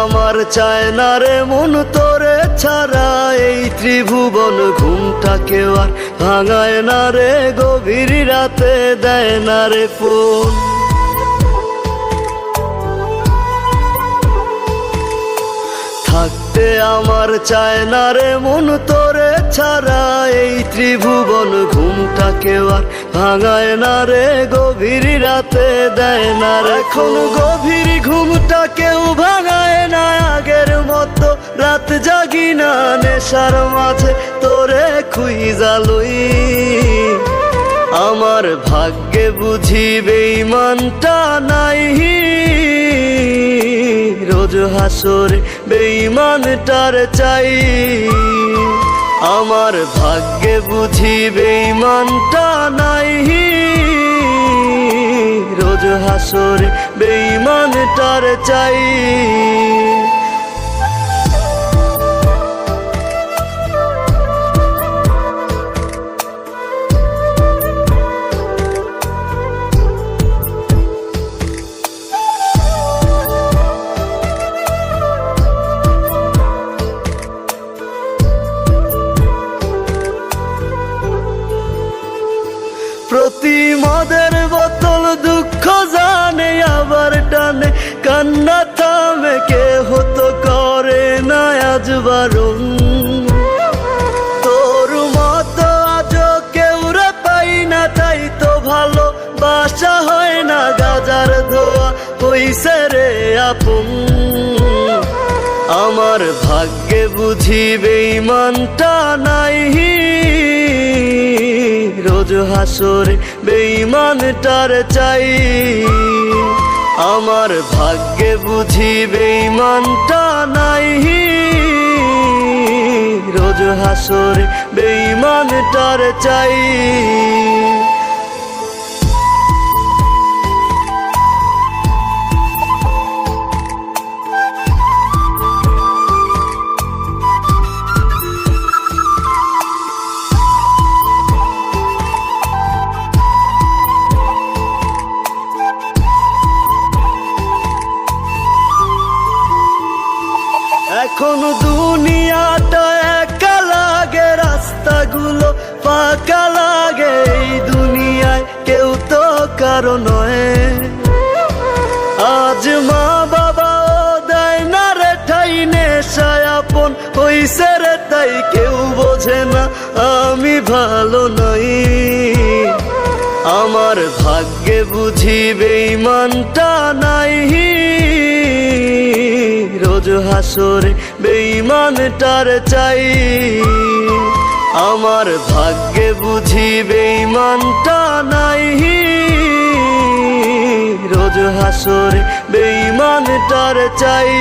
আমার চায় না রে মন তোরে ছাড়া, এই ত্রিভুবন ঘুমটাকেও আর ভাঙায় না রে, গভীর রাতে দেয় না রে ফোন। থাকতে আমার চায় না রে মন তোরে ছাড়া, এই ত্রিভুবন ঘুমটাকেও আর ভাঙায় না রে, গভীর রাতে দেয় না রে। এখন গভীর ঘুমটা কেউ ভাঙায় না আগের মতো, রাত জাগি না নেশার মাঝে তোরে খুঁজা লই। আমার ভাগ্যে বুঝি বেঈমানটা নাই, রোজ হাসরে বেঈমানটার চাই। আমার ভাগ্যে বুঝি বেঈমানটা নাই, রোজ হাসরে বেঈমানটার চাই। প্রতি মদের বোতল দুঃখ জানে আবার টানে, কান্না থামে কে হতো করে না আজ বারণ। তোর মতো আজও কেউ রে পাই না, তাই তো ভালো বাসা হয় না, গাজার ধোয়া হইছে রে আপন। আমার ভাগ্যে বুঝি বেঈমানটা নাই, রোজ হাসরে বেঈমানটার চাই। আমার ভাগ্যে বুঝি বেঈমানটা নাই, রোজ হাসরে বেঈমানটার চাই। এখন দুনিয়াটা একা লাগে, রাস্তাগুলো ফাঁকা লাগে, এই দুনিয়ায় কেউ তো কারো নয়। আজ মা বাবাও দেয় না রে ঠাই, নেশায় আপন হইছে রে তাই কেউ বোঝে না আমি ভালো নাই। আমার ভাগ্যে বুঝি বেঈমানটা নাই, রোজ হাসরে বেঈমানটার চাই। আমার ভাগ্যে বুঝি বেঈমানটা নাই, রোজ হাসরে বেঈমানটার চাই।